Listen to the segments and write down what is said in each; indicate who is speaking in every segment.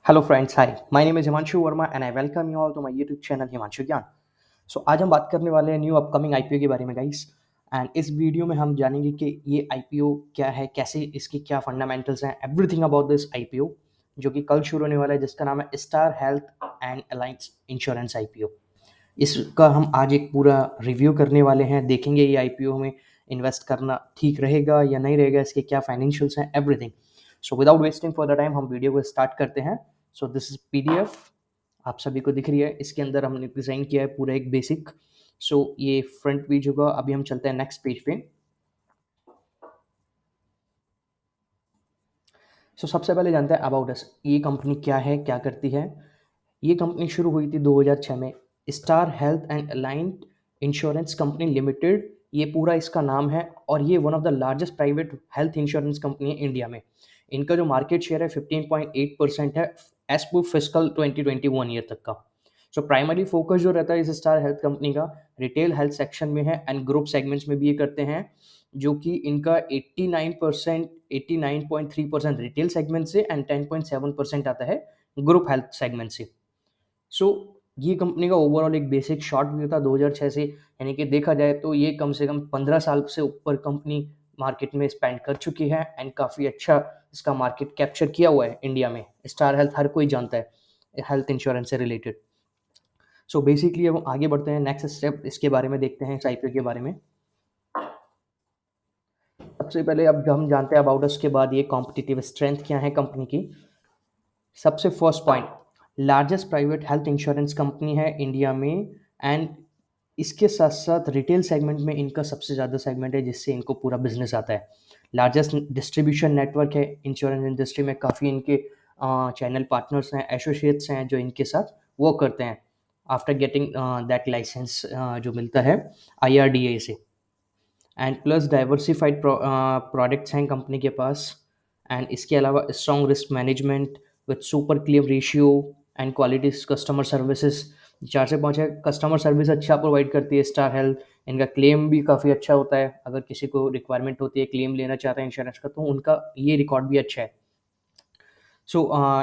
Speaker 1: Hello friends, hi. My name is Himanshu Verma and I welcome you all to my YouTube channel Himanshu Gyan. So आज हम बात करने वाले हैं न्यू अपकमिंग आईपीओ के बारे में गाइस। एंड इस वीडियो में हम जानेंगे कि ये आईपीओ क्या है, कैसे इसके क्या फंडामेंटल्स हैं, एवरीथिंग अबाउट दिस आईपीओ जो कि कल शुरू होने वाला है, जिसका नाम है star health and alliance insurance IPO. इसका हम आज एक पूरा रिव्यू करने वाले हैं, देखेंगे ये आईपीओ में इन्वेस्ट करना ठीक रहेगा या नहीं रहेगा, इसके क्या फाइनेंशियल्स हैं, everything. So without wasting for the time हम वीडियो को स्टार्ट करते हैं। सो दिस इज पीडीएफ, आप सभी को दिख रही है। इसके अंदर हमने डिज़ाइन किया है पूरा एक बेसिक। सो ये फ्रंट पेज होगा। अभी हम चलते हैं नेक्स्ट पेज पे। सबसे पहले जानते हैं अबाउट अस, ये कंपनी क्या है, क्या करती है। ये कंपनी शुरू हुई थी 2006 में। Star health and aligned insurance company limited, ये पूरा इसका नाम है। और ये one of the largest private health insurance company है इंडिया में। इनका जो मार्केट शेयर है 15.8% है एज पर फिस्कल 2021 ईयर तक का। प्राइमरी फोकस जो रहता है इस स्टार हेल्थ कंपनी का रिटेल हेल्थ सेक्शन में है एंड ग्रुप सेगमेंट्स में भी ये करते हैं, जो कि इनका 89% 89.3% रिटेल सेगमेंट से एंड 10.7% आता है ग्रुप हेल्थ सेगमेंट से। सो ये कंपनी का ओवरऑल एक बेसिक शॉर्ट व्यू था 2006 से, यानी कि देखा जाए तो ये कम से कम 15 साल से ऊपर कंपनी मार्केट में स्पेंड कर चुकी है एंड काफ़ी अच्छा इसका मार्केट कैप्चर किया हुआ है इंडिया में। स्टार हेल्थ हर कोई जानता है हेल्थ इंश्योरेंस से रिलेटेड। बेसिकली अब आगे बढ़ते हैं, नेक्स्ट स्टेप इसके बारे में देखते हैं, इस आईपीओ के बारे में। सबसे पहले अब हम जानते हैं अबाउट उसके बाद ये कॉम्पिटिटिव स्ट्रेंथ क्या है कंपनी की। सबसे first point, largest private health insurance company है इंडिया में। एंड इसके साथ साथ रिटेल सेगमेंट में इनका सबसे ज़्यादा सेगमेंट है, जिससे इनको पूरा बिजनेस आता है। लार्जेस्ट डिस्ट्रीब्यूशन नेटवर्क है इंश्योरेंस इंडस्ट्री में, काफ़ी इनके चैनल पार्टनर्स हैं, एसोसिएट्स हैं जो इनके साथ वर्क करते हैं आफ्टर गेटिंग दैट लाइसेंस जो मिलता है IRDA से। एंड प्लस डाइवर्सिफाइड प्रोडक्ट्स हैं कंपनी के पास। एंड इसके अलावा strong risk management with super claim ratio and quality customer services. 4 से 5 है, कस्टमर सर्विस अच्छा प्रोवाइड करती है स्टार हेल्थ। इनका क्लेम भी काफ़ी अच्छा होता है, अगर किसी को रिक्वायरमेंट होती है, क्लेम लेना चाहते हैं इंश्योरेंस का, तो उनका ये रिकॉर्ड भी अच्छा है।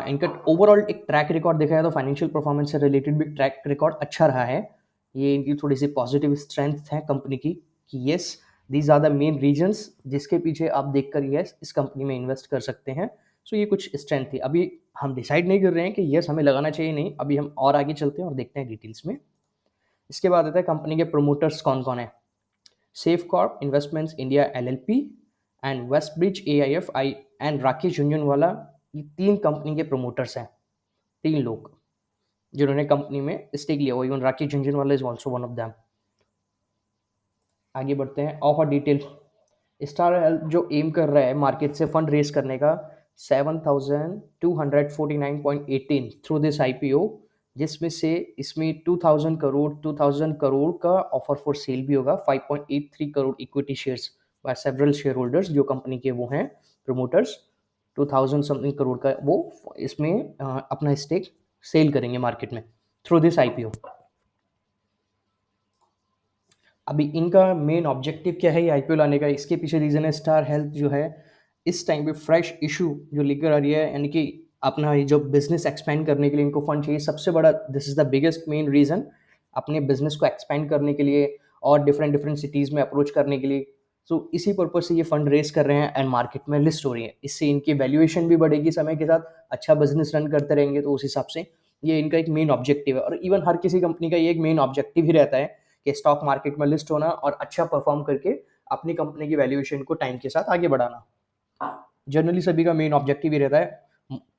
Speaker 1: इनका ओवरऑल एक ट्रैक रिकॉर्ड देखा जाए तो फाइनेंशियल परफॉर्मेंस से रिलेटेड भी ट्रैक रिकॉर्ड अच्छा रहा है। ये इनकी थोड़ी सी पॉजिटिव स्ट्रेंथ है कंपनी की कि yes, these are the main reasons जिसके पीछे आप देखकर येस इस कंपनी में इन्वेस्ट कर सकते हैं। ये कुछ स्ट्रेंथ थी। अभी हम डिसाइड नहीं कर रहे हैं कि येस हमें लगाना चाहिए नहीं, अभी हम और आगे चलते हैं और देखते हैं डिटेल्स में। इसके बाद आता है कंपनी के प्रोमोटर्स कौन कौन है। Safe Corp Investments India LLP and West Bridge AIF I and Rakesh Jhunjhunwala, ये 3 कंपनी के प्रोमोटर्स हैं। 3 लोग जिन्होंने कंपनी में स्टेक लिया हुआ, even Rakesh Jhunjhunwala is also one of them. आगे बढ़ते हैं और डिटेल। स्टार हेल्थ जो एम कर रहा है मार्केट से फंड रेज करने का 7,249.18 थ्रू दिस IPO, जिसमें से इसमें 2,000 करोड़ का ऑफर फॉर सेल भी होगा। 5.83 crore equity shares by several share holders जो कंपनी के वो हैं प्रमोटर्स। 2,000 समथिंग करोड़ का वो इसमें अपना स्टेक सेल करेंगे मार्केट में थ्रू दिस IPO। अभी इनका मेन ऑब्जेक्टिव क्या है ये IPO लाने का, इसके पीछे रीज़न है स्टार हेल्थ जो है इस टाइम पे फ्रेश इशू जो लेकर आ रही है, यानी कि अपना ये जो बिजनेस एक्सपेंड करने के लिए इनको फंड चाहिए। सबसे बड़ा, this is the biggest main reason, अपने बिजनेस को एक्सपेंड करने के लिए और डिफरेंट डिफरेंट सिटीज़ में अप्रोच करने के लिए। इसी पर्पज से ये फंड रेज कर रहे हैं एंड मार्केट में लिस्ट हो रही है। इससे इनकी वैल्यूएशन भी बढ़ेगी समय के साथ, अच्छा बिजनेस रन करते रहेंगे, तो उस हिसाब से ये इनका एक मेन ऑब्जेक्टिव है। और इवन हर किसी कंपनी का ये एक मेन ऑब्जेक्टिव ही रहता है कि स्टॉक मार्केट में लिस्ट होना और अच्छा परफॉर्म करके अपनी कंपनी की वैल्यूएशन को टाइम के साथ आगे बढ़ाना। जनरली सभी का मेन ऑब्जेक्टिव ही रहता है।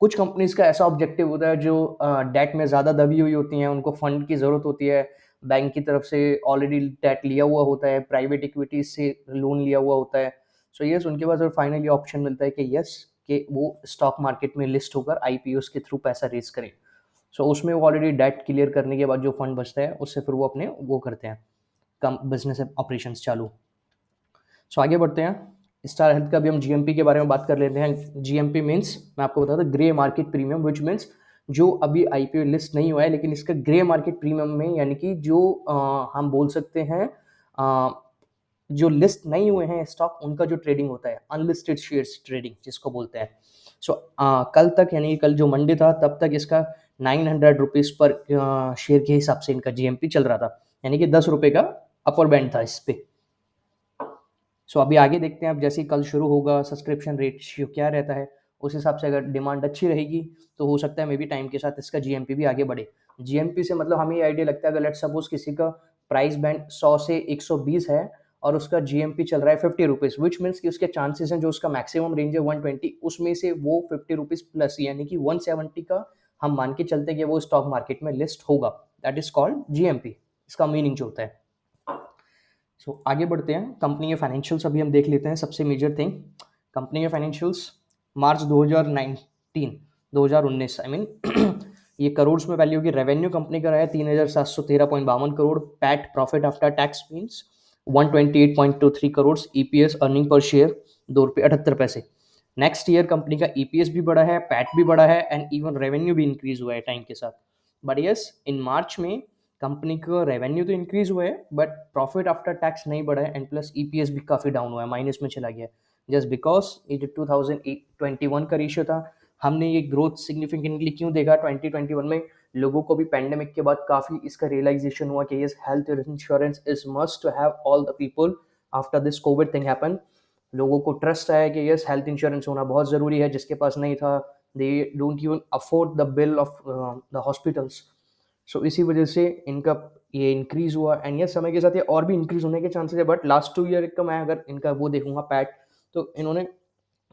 Speaker 1: कुछ कंपनीज का ऐसा ऑब्जेक्टिव होता है जो डेट में ज़्यादा दबी हुई होती हैं, उनको फंड की ज़रूरत होती है, बैंक की तरफ से ऑलरेडी डेट लिया हुआ होता है, प्राइवेट इक्विटी से लोन लिया हुआ होता है। यस, उनके पास और फाइनली ऑप्शन मिलता है कि यस कि वो स्टॉक मार्केट में लिस्ट होकर IPOs के थ्रू पैसा रेज करें। उसमें वो ऑलरेडी डेट क्लियर करने के बाद जो फंड बचता है उससे फिर वो अपने वो करते हैं कम बिजनेस ऑपरेशंस चालू। आगे बढ़ते हैं। स्टार हेल्थ का भी हम GMP के बारे में बात कर लेते हैं। GMP मीन्स, मैं आपको बता दूं, grey market premium, which means जो अभी IPO लिस्ट नहीं हुआ है लेकिन इसका ग्रे मार्केट प्रीमियम में, यानी कि जो हम बोल सकते हैं जो लिस्ट नहीं हुए हैं स्टॉक उनका जो ट्रेडिंग होता है, अनलिस्टेड शेयर्स ट्रेडिंग जिसको बोलते हैं। सो कल तक यानी कल जो मंडे था तब तक इसका 900 रुपीज़ पर शेयर के हिसाब से इनका जीएमपी चल रहा था, यानी कि 10 रुपये का अपर बैंड था इस पे। सो अभी आगे देखते हैं, अब जैसे ही कल शुरू होगा सब्सक्रिप्शन रेशियो क्या रहता है, उस हिसाब से अगर डिमांड अच्छी रहेगी तो हो सकता है मे बी टाइम के साथ इसका जीएमपी भी आगे बढ़े। जीएमपी से मतलब हमें ये आइडिया लगता है, अगर लेट सपोज किसी का प्राइस बैंड 100 से 120 है और उसका जीएमपी चल रहा है 50 रुपीज़, विच मीन्स कि उसके चांसेस हैं जो उसका मैक्सिमम रेंज है 120, उसमें से वो 50 रुपीज़ प्लस यानी कि 170 का हम मान के चलते हैं कि वो स्टॉक मार्केट में लिस्ट होगा। दैट इज कॉल्ड जीएमपी, इसका मीनिंग जो होता है। सो आगे बढ़ते हैं, कंपनी के फाइनेंशियल्स अभी हम देख लेते हैं। सबसे मेजर थिंग कंपनी के फाइनेंशियल्स मार्च 2019 2019 आई मीन ये करोड्स में वैल्यू की रेवेन्यू कंपनी का रहा है 3713.52 crore, PAT profit after tax means 128.23 crore, EPS earning per share ₹2.78। Next year company का ईपीएस भी बढ़ा है, पैट भी बढ़ा है एंड इवन रेवेन्यू भी इंक्रीज हुआ है टाइम के साथ। बट यस, इन मार्च में कंपनी का रेवेन्यू तो इंक्रीज हुआ है बट प्रॉफिट आफ्टर टैक्स नहीं बढ़ा है एंड प्लस ईपीएस भी काफ़ी डाउन हुआ है, माइनस में चला गया। जस्ट बिकॉज ये जो 2021 का रेशियो था, हमने ये ग्रोथ सिग्निफिकेंटली क्यों देखा 2021 में, लोगों को भी पैंडेमिक के बाद काफ़ी इसका रियलाइजेशन हुआ कि yes health insurance is must to have all the people after this COVID thing happen. लोगों को ट्रस्ट आया कि यस हेल्थ इंश्योरेंस होना बहुत ज़रूरी है, जिसके पास नहीं था they don't even afford the bill of the hospitals. So इसी वजह से इनका ये इंक्रीज हुआ एंड ये समय के साथ ये और भी इंक्रीज होने के चांसेस है। बट लास्ट 2 ईयर का मैं अगर इनका वो देखूंगा पैट, तो इन्होंने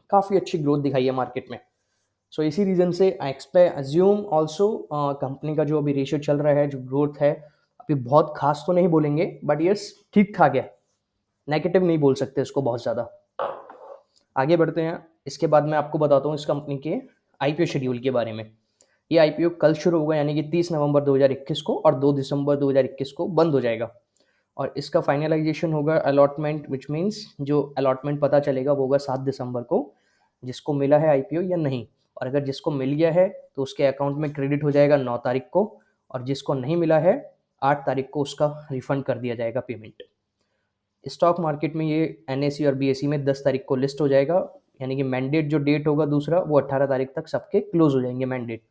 Speaker 1: काफ़ी अच्छी ग्रोथ दिखाई है मार्केट में। सो इसी रीज़न से I expect assume also company का जो अभी रेशियो चल रहा है, जो ग्रोथ है अभी बहुत खास तो नहीं बोलेंगे बट यस ठीक ठाक है, नेगेटिव नहीं बोल सकते इसको बहुत ज़्यादा। आगे बढ़ते हैं, इसके बाद मैं आपको बताता हूँ इस कंपनी के आईपीओ शेड्यूल के बारे में। ये आईपीओ कल शुरू होगा यानी कि 30 नवंबर 2021 को और 2 दिसंबर 2021 को बंद हो जाएगा। और इसका फाइनलाइजेशन होगा अलॉटमेंट, विच मीन्स जो अलॉटमेंट पता चलेगा वो होगा 7 दिसंबर को, जिसको मिला है आईपीओ या नहीं। और अगर जिसको मिल गया है तो उसके अकाउंट में क्रेडिट हो जाएगा 9 तारीख को, और जिसको नहीं मिला है 8 तारीख को उसका रिफंड कर दिया जाएगा पेमेंट। स्टॉक मार्केट में ये एनएसई और बीएसई में 10 तारीख को लिस्ट हो जाएगा, यानी कि मैंडेट जो डेट होगा दूसरा वो 18 तारीख तक सबके क्लोज हो जाएंगे मैंडेट।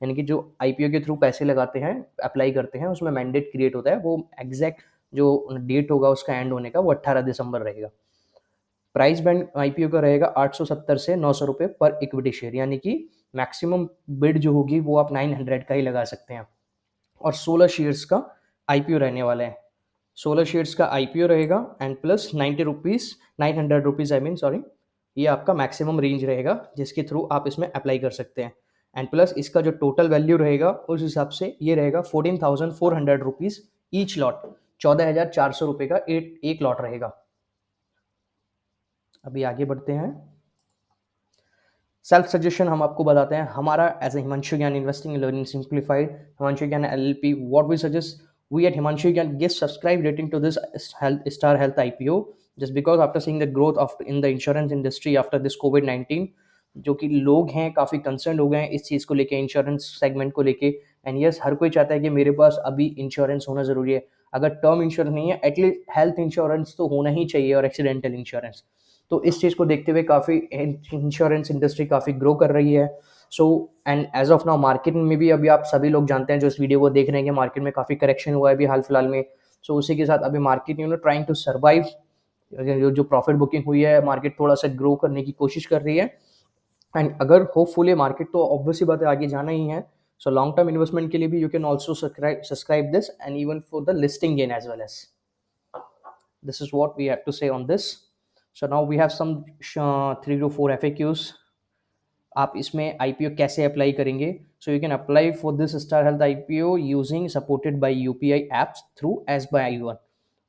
Speaker 1: यानी कि जो आईपीओ के थ्रू पैसे लगाते हैं, अप्लाई करते हैं, उसमें मैंडेट क्रिएट होता है, वो एग्जैक्ट जो डेट होगा उसका एंड होने का वो 18 दिसंबर रहेगा। प्राइस बैंड आईपीओ का रहेगा 870 से 900 रुपये पर इक्विटी शेयर, यानी कि मैक्सिमम बिड जो होगी वो आप 900 का ही लगा सकते हैं। और 16 शेयर्स का आईपीओ रहने वाला है, 16 शेयर्स का आईपीओ रहेगा and plus 90 rupees 900 rupees I mean sorry, ये आपका मैक्सिमम रेंज रहेगा जिसके थ्रू आप इसमें अप्लाई कर सकते हैं। एंड प्लस इसका जो टोटल वैल्यू रहेगा उस हिसाब से ये रहेगा 14,400 रुपीज़ ईच लॉट, 14,400 रुपये का एक लॉट रहेगा। अभी आगे बढ़ते हैं, सेल्फ सजेशन हम आपको बताते हैं हमारा एज ए हिमांशु ज्ञान investing learning simplified Himanshu Gyan LLP, what we suggest, we at Himanshu can give subscribe rating to this Star Health IPO just because after seeing the growth of in the insurance industry after this COVID-19, जो कि लोग हैं काफ़ी concern हो गए हैं इस चीज़ को लेके, इंश्योरेंस सेगमेंट को लेके। एंड यस हर कोई चाहता है कि मेरे पास अभी इंश्योरेंस होना ज़रूरी है, अगर टर्म इंश्योरेंस नहीं है एटलीस्ट हेल्थ इंश्योरेंस तो होना ही चाहिए और एक्सीडेंटल इंश्योरेंस। तो इस चीज़ को देखते हुए काफ़ी इंश्योरेंस इंडस्ट्री काफ़ी ग्रो कर रही है। So and as of now market में भी अभी आप सभी लोग जानते हैं जो इस वीडियो को देख रहे हैं कि मार्केट में काफ़ी करेक्शन हुआ है अभी हाल फिलहाल में। सो उसी के साथ अभी मार्केट ट्राइंग टू सर्वाइव, जो प्रॉफिट बुकिंग हुई है मार्केट थोड़ा सा ग्रो करने की कोशिश कर रही है। एंड अगर होपफुली मार्केट तो ऑब्वियसली बात है आगे जाना ही है। सो लॉन्ग टर्म इन्वेस्टमेंट के लिए भी you can also subscribe this and even for the listing gain as well as this is what we have to say on this. So now we have some 3 to 4 FAQs, आप इसमें IPO कैसे apply करेंगे। So you can apply for this Star Health IPO using supported by UPI apps through ASBA आई1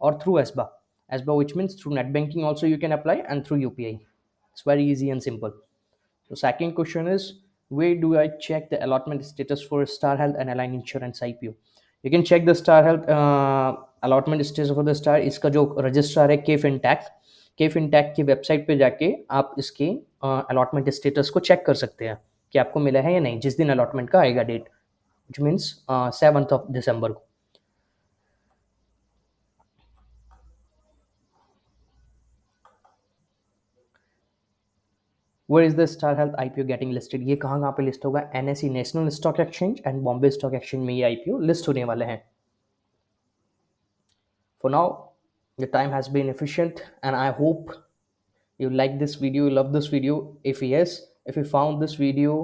Speaker 1: और through ASBA which means through net banking also you can apply and through UPI. It's very easy and simple. So second question is, where do I check the allotment status for Star Health and Align Insurance IPO? You can check the Star Health allotment status for the Star, इसका जो registrar है के fintech की website पे जाके आप इसके allotment status को चेक कर सकते हैं कि आपको मिला है या नहीं, जिस दिन अलॉटमेंट का आएगा डेट, विच मीन्स 7 दिसंबर को। Where is the Star Health IPO getting listed, ये कहाँ कहाँ पे लिस्ट होगा? NSE National Stock Exchange and Bombay Stock Exchange में ये आईपीओ लिस्ट होने वाले हैं. For now, the time has been efficient, and I hope you like this video, you love this video. If yes, if you found this video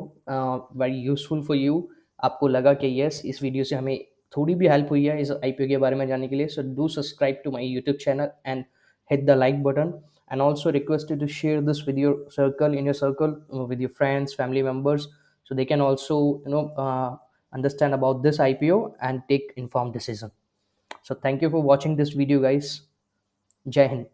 Speaker 1: very useful for you, आपको लगा कि yes इस video से हमें थोड़ी भी help हुई है इस आईपीओ के बारे में जानने के लिए, so do subscribe to my YouTube channel and hit the like button, and also request you to share this with your circle, in your circle, with your friends, family members, so they can also understand about this IPO and take informed decision. So thank you for watching this video, guys. Jai Hind.